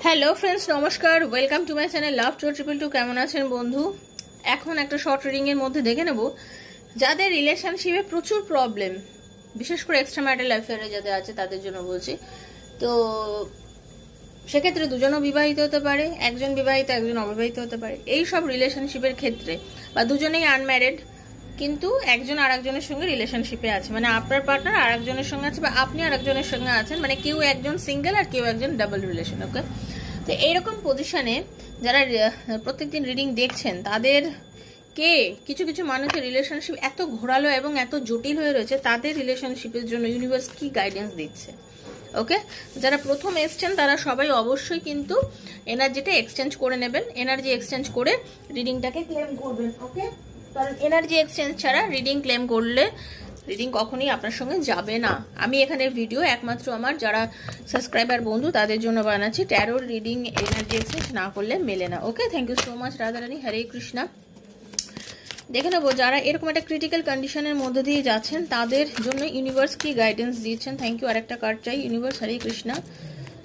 Hello friends, নমস্কার। Welcome to my channel love to triple two. কেমন আছেন বন্ধু? এখন একটা শর্ট রিডিং এর মধ্যে দেখে নেব যাদের রিলেশনশিপে প্রচুর প্রবলেম, বিশেষ করে এক্সট্রা ম্যারিটাল অ্যাফেয়ারে যাদের আছে তাদের জন্য বলছি। তো সেক্ষেত্রে দুজনও বিবাহিত হতে পারে, একজন বিবাহিত একজন অবিবাহিত হতে পারে। এই সব রিলেশনশিপের ক্ষেত্রে বা দুজনেই আনম্যারিড কিন্তু একজন আরেকজনের সঙ্গে রিলেশনশিপে আছে, মানে আপনার পার্টনার আরেকজনের সঙ্গে আছে বা আপনি আরেকজনের সঙ্গে আছেন, মানে কেউ একজন সিঙ্গেল আর কেউ একজন ডাবল রিলেশন। ওকে, তো এইরকম পজিশনে যারা প্রত্যেকদিন রিডিং দেখছেন তাদের কিছু কিছু মানুষের রিলেশনশিপ এত ঘোরালো এবং এত জটিল হয়ে রয়েছে, তাদের রিলেশনশিপের জন্য ইউনিভার্স কি গাইডেন্স দিচ্ছে। ওকে, যারা প্রথম এসছেন তারা সবাই অবশ্যই কিন্তু এনার্জিটা এক্সচেঞ্জ করে নেবেন, এনার্জি এক্সচেঞ্জ করে রিডিংটাকে ক্লেম করবেন। ওকে, কারণ এনার্জি এক্সচেঞ্জ ছাড়া রিডিং ক্লেম করলে রিডিং কখনই আপনার সঙ্গে যাবে না। আমি এখানে ভিডিও একমাত্র আমার যারা সাবস্ক্রাইবার বন্ধু তাদের জন্য বানাচ্ছি। ট্যারোর রিডিং এনার্জি এক্সচেঞ্জ না করলে মেলে না। Okay, thank you so much Radharani. Hare Krishna. দেখে নেবো যারা এরকম একটা ক্রিটিক্যাল কন্ডিশনের মধ্যে দিয়ে যাচ্ছেন তাদের জন্য ইউনিভার্স কি গাইডেন্স দিয়েছেন। Thank you. আরেকটা কার্ড চাই ইউনিভার্স। হরে কৃষ্ণা।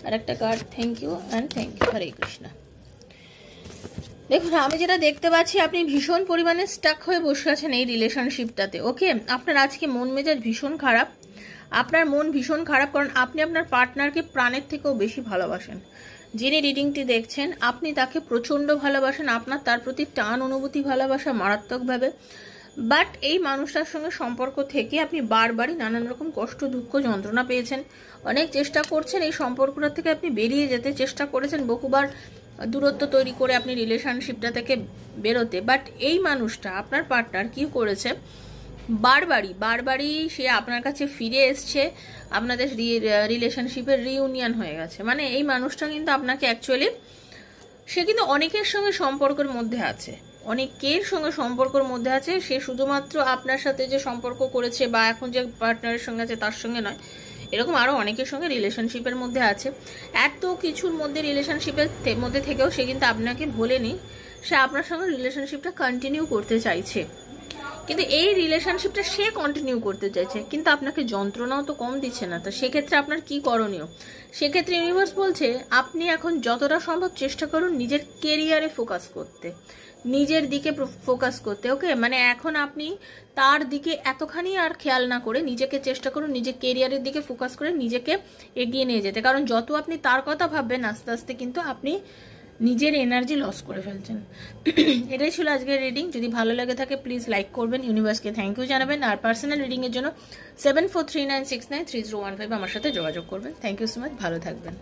আরেকটা card. Thank you and thank you. Hare Krishna. দেখুন, আমি যেটা দেখতে পাচ্ছি আপনি ভীষণ পরিমাণে স্টাক হয়ে বসে আছেন এই রিলেশনশিপটাতে। ওকে, আপনার আজকে মন মেজাজ ভীষণ খারাপ, আপনার মন ভীষণ খারাপ, কারণ আপনি আপনার পার্টনারকে প্রাণের থেকেও বেশি ভালোবাসেন। যিনি রিডিংটি দেখছেন আপনি তাকে প্রচণ্ড ভালোবাসেন, আপনার তার প্রতি টান অনুভূতি ভালোবাসা মারাত্মকভাবে। বাট এই মানুষটার সঙ্গে সম্পর্ক থেকে আপনি বারবারই নানান রকম কষ্ট দুঃখ যন্ত্রণা পেয়েছেন, অনেক চেষ্টা করছেন এই সম্পর্কটা থেকে আপনি বেরিয়ে যেতে চেষ্টা করেছেন, বহুবার দূরত্ব তৈরি করে আপনি রিলেশনশিপটা থেকে বেরোতে। বাট এই মানুষটা আপনার পার্টনার কি করেছে, বারবারই সে আপনার কাছে ফিরে এসছে, আপনাদের রিলেশনশিপের রিইউনিয়ন হয়ে গেছে। মানে এই মানুষটা কিন্তু আপনাকে অ্যাকচুয়ালি সে কিন্তু অনেকের সঙ্গে সম্পর্কের মধ্যে আছে, অনেকের সঙ্গে সম্পর্কের মধ্যে আছে। সে শুধুমাত্র আপনার সাথে যে সম্পর্ক করেছে বা এখন যে পার্টনারের সঙ্গে আছে তার সঙ্গে নয়, এরকম আরও অনেকের সঙ্গে রিলেশনশিপের মধ্যে আছে। এত কিছুর মধ্যে রিলেশনশিপের মধ্যে থেকেও সে কিন্তু আপনাকে ভোলেনি, সে আপনার সঙ্গে রিলেশনশিপটা কন্টিনিউ করতে চাইছে। কিন্তু এই রিলেশনশিপটা সে কন্টিনিউ করতে চাইছে, কিন্তু আপনাকে যন্ত্রণাও তো কম দিচ্ছে না। তো সেক্ষেত্রে আপনার কি করণীয়? সেক্ষেত্রে ইউনিভার্স বলছে আপনি এখন যতটা সম্ভব চেষ্টা করুন নিজের কেরিয়ারে ফোকাস করতে, নিজের দিকে ফোকাস করতে। ওকে, মানে এখন আপনি তার দিকে এতখানি আর খেয়াল না করে নিজেকে চেষ্টা করুন নিজের কেরিয়ারের দিকে ফোকাস করে নিজেকে এগিয়ে নিয়ে যেতে। কারণ যত আপনি তার কথা ভাববেন আস্তে আস্তে কিন্তু আপনি নিজের এনার্জি লস করে ফেলছেন। এটাই ছিল আজকের রিডিং। যদি ভালো লাগে থাকে প্লিজ লাইক করবেন, ইউনিভার্সকে থ্যাংক ইউ জানাবেন। আর পার্সোনাল রিডিংয়ের জন্য 7439693015 আমার সাথে যোগাযোগ করবেন। থ্যাংক ইউ সো মাচ, ভালো থাকবেন।